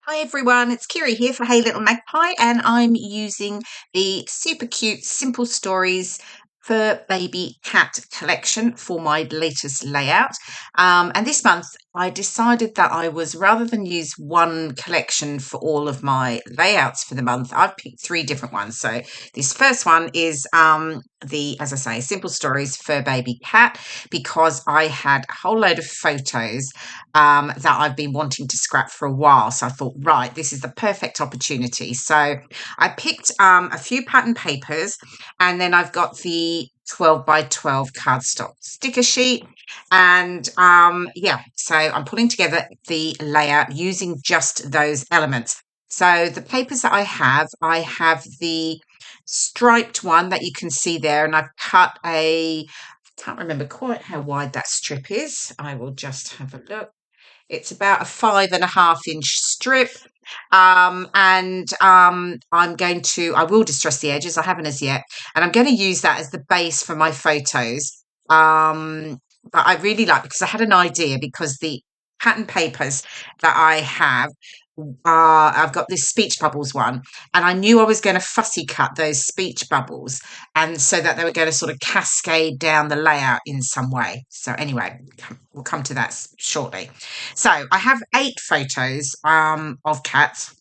Hi everyone, it's Kirei here for Hey Little Magpie, and I'm using the super cute Simple Stories for Baby Cat collection for my latest layout. And this month I decided that I was, rather than use one collection for all of my layouts for the month, I've picked three different ones. So this first one is as I say, Simple Stories for Baby Cat, because I had a whole load of photos that I've been wanting to scrap for a while. So I thought, right, this is the perfect opportunity. So I picked a few pattern papers, and then I've got the 12 by 12 cardstock sticker sheet. And so I'm putting together the layout using just those elements. So the papers that I have the striped one that you can see there, and I've cut can't remember quite how wide that strip is. I will just have a look. It's about a 5.5 inch strip. I will distress the edges. I haven't as yet. And I'm going to use that as the base for my photos. But I really like, because I had an idea, because the pattern papers that I have, I've got this speech bubbles one, and I knew I was going to fussy cut those speech bubbles, and so that they were going to sort of cascade down the layout in some way. So anyway, we'll come to that shortly. So I have 8 photos of cats,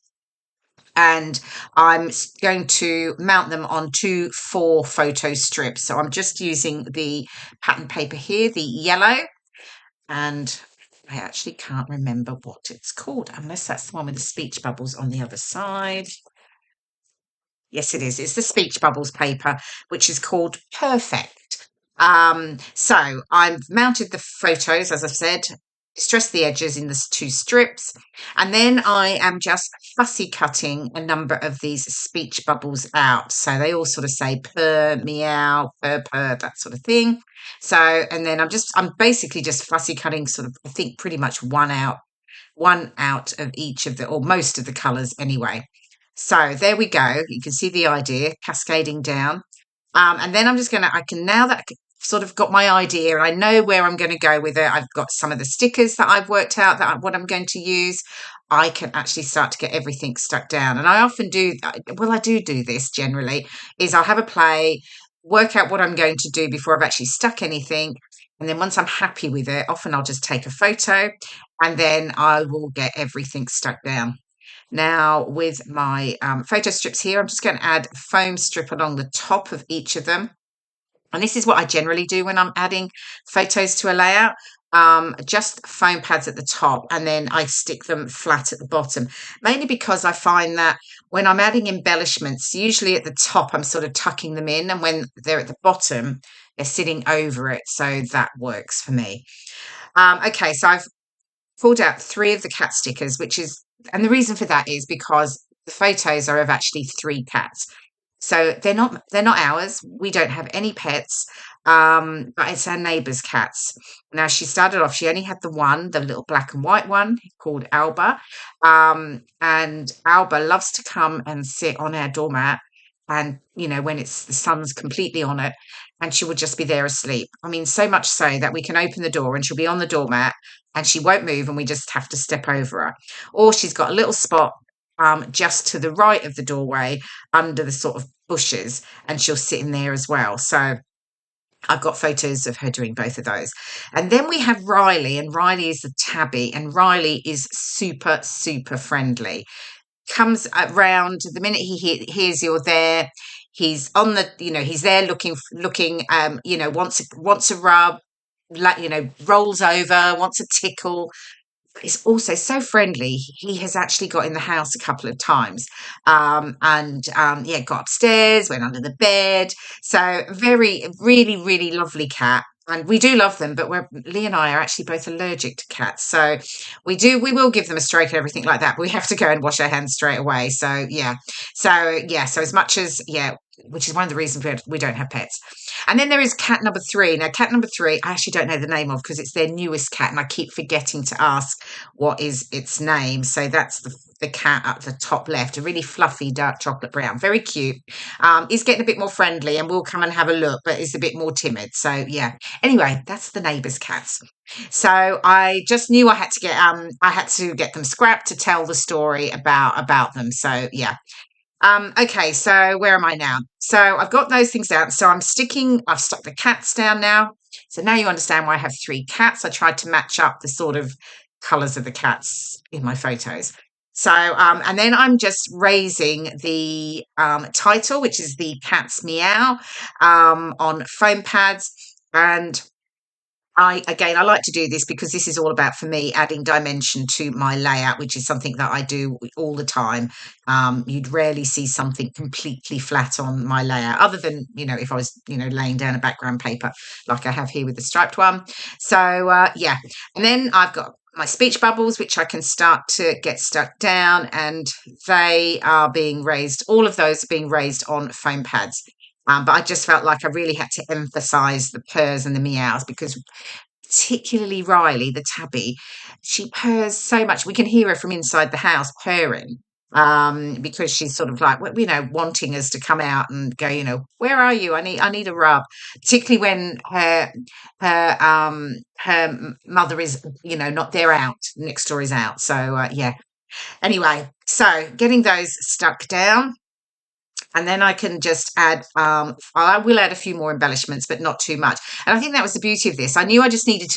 and I'm going to mount them on 2 4-photo strips. So I'm just using the pattern paper here, the yellow, and I actually can't remember what it's called, unless that's the one with the speech bubbles on the other side. Yes, it is. It's the speech bubbles paper, which is called purr-fect. So I've mounted the photos, as I've said, distressed the edges in the 2 strips, and then I am just fussy cutting a number of these speech bubbles out. So they all sort of say purr, meow, purr, purr, that sort of thing. So, and then I'm basically just fussy cutting sort of, I think, pretty much one out of each of or most of the colours anyway. So there we go. You can see the idea cascading down. And then now that I've sort of got my idea and I know where I'm going to go with it, I've got some of the stickers that I've worked out what I'm going to use. I can actually start to get everything stuck down. And I often do, I do this generally, is I'll have a play, work out what I'm going to do before I've actually stuck anything. And then once I'm happy with it, often I'll just take a photo, and then I will get everything stuck down. Now, with my photo strips here, I'm just going to add a foam strip along the top of each of them. And this is what I generally do when I'm adding photos to a layout. Just foam pads at the top, and then I stick them flat at the bottom, mainly because I find that when I'm adding embellishments, usually at the top I'm sort of tucking them in, and when they're at the bottom they're sitting over it, so that works for me. Okay, so I've pulled out 3 of the cat stickers, and the reason for that is because the photos are of actually 3 cats. So they're not ours. We don't have any pets, but it's our neighbour's cats. Now, she started off, she only had the little black and white one called Alba. And Alba loves to come and sit on our doormat, and when the sun's completely on it, and she would just be there asleep. I mean, so much so that we can open the door and she'll be on the doormat and she won't move, and we just have to step over her. Or she's got a little spot just to the right of the doorway under the sort of bushes, and she'll sit in there as well. So I've got photos of her doing both of those. And then we have Riley, and Riley is the tabby, and Riley is super, super friendly. Comes around the minute he hears you're there. He's on he's there looking, wants a rub, rolls over, wants a tickle. Is also so friendly. He has actually got in the house a couple of times, got upstairs, went under the bed. So very, really, really lovely cat. And we do love them, but Lee and I are actually both allergic to cats. So we will give them a stroke and everything like that, but we have to go and wash our hands straight away. So yeah. So as much as, which is one of the reasons we don't have pets. And then there is cat number 3. Now, cat number 3, I actually don't know the name of, because it's their newest cat, and I keep forgetting to ask what is its name. So that's the cat at the top left, a really fluffy dark chocolate brown, very cute. He's getting a bit more friendly and will come and have a look, but is a bit more timid. So yeah. Anyway, that's the neighbours' cats. So I just knew I had to get them scrapped to tell the story about them. So yeah. Okay, so where am I now? So I've got those things out. So I've stuck the cats down now. So now you understand why I have three cats. I tried to match up the sort of colours of the cats in my photos. So, and then I'm just raising the title, which is the cat's meow, on foam pads. And I like to do this because this is all about, for me, adding dimension to my layout, which is something that I do all the time. You'd rarely see something completely flat on my layout, other than, if I was, laying down a background paper like I have here with the striped one. So, yeah. And then I've got my speech bubbles, which I can start to get stuck down, and they are being raised. All of those are being raised on foam pads. But I just felt like I really had to emphasize the purrs and the meows, because particularly Riley, the tabby, she purrs so much. We can hear her from inside the house purring, because she's sort of like, wanting us to come out and go, where are you? I need a rub. Particularly when her mother is, not there, out next door is out. So yeah. Anyway, so getting those stuck down. And then I can just add, I will add a few more embellishments, but not too much. And I think that was the beauty of this. I knew I just needed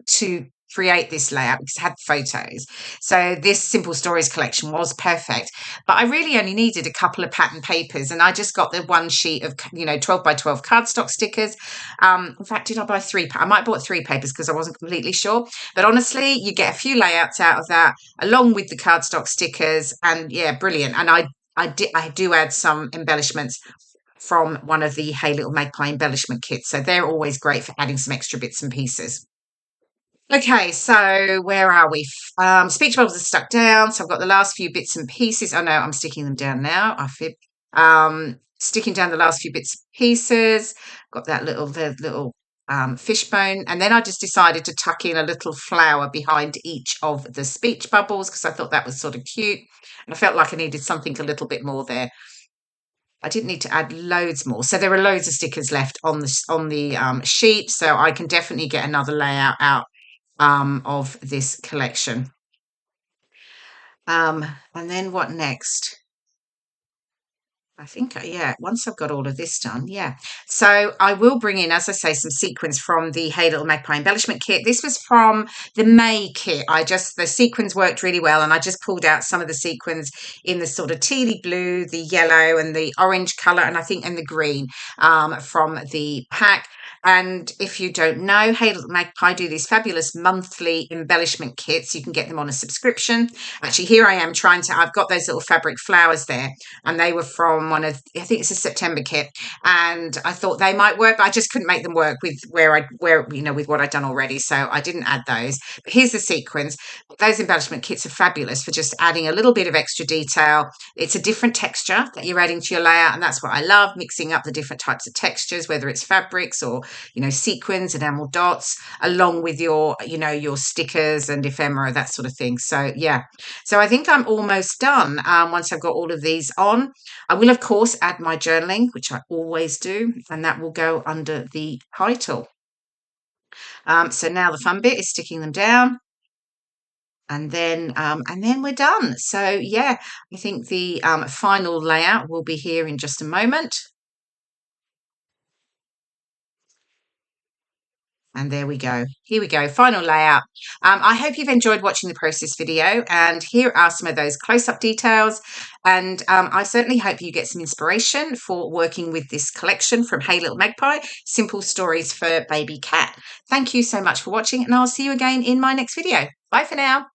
to create this layout because it had photos. So this Simple Stories collection was perfect. But I really only needed a couple of pattern papers, and I just got the one sheet of 12 by 12 cardstock stickers. In fact, did I buy three? I might have bought three papers because I wasn't completely sure. But honestly, you get a few layouts out of that, along with the cardstock stickers, and yeah, brilliant. And I do add some embellishments from one of the Hey Little Magpie embellishment kits. So they're always great for adding some extra bits and pieces. Okay, so where are we? Speech bubbles are stuck down. So I've got the last few bits and pieces. Oh no, I'm sticking them down now. I fib. Sticking down the last few bits and pieces. Got that the little fishbone. And then I just decided to tuck in a little flower behind each of the speech bubbles because I thought that was sort of cute. And I felt like I needed something a little bit more there. I didn't need to add loads more. So there are loads of stickers left on the sheet. So I can definitely get another layout out of this collection. And then what next? I think, yeah, once I've got all of this done, yeah. So I will bring in, as I say, some sequins from the Hey Little Magpie embellishment kit. This was from the May kit. The sequins worked really well, and I just pulled out some of the sequins in the sort of tealy blue, the yellow, and the orange colour, and I think in the green from the pack. And if you don't know, Hey Little Magpie do these fabulous monthly embellishment kits. You can get them on a subscription. Actually, here I am I've got those little fabric flowers there, and they were from I think it's a September kit, and I thought they might work, but I just couldn't make them work with with what I'd done already, so I didn't add those. But here's the sequins. Those embellishment kits are fabulous for just adding a little bit of extra detail. It's a different texture that you're adding to your layout, and that's what I love, mixing up the different types of textures, whether it's fabrics or sequins, enamel dots, along with your stickers and ephemera, that sort of thing. So yeah, so I think I'm almost done. Once I've got all of these on, I will of course add my journaling, which I always do, and that will go under the title. So now the fun bit is sticking them down. And then we're done. So yeah, I think the final layout will be here in just a moment. And there we go. Here we go. Final layout. I hope you've enjoyed watching the process video. And here are some of those close-up details. And I certainly hope you get some inspiration for working with this collection from Hey Little Magpie, Simple Stories for Baby Cat. Thank you so much for watching, and I'll see you again in my next video. Bye for now.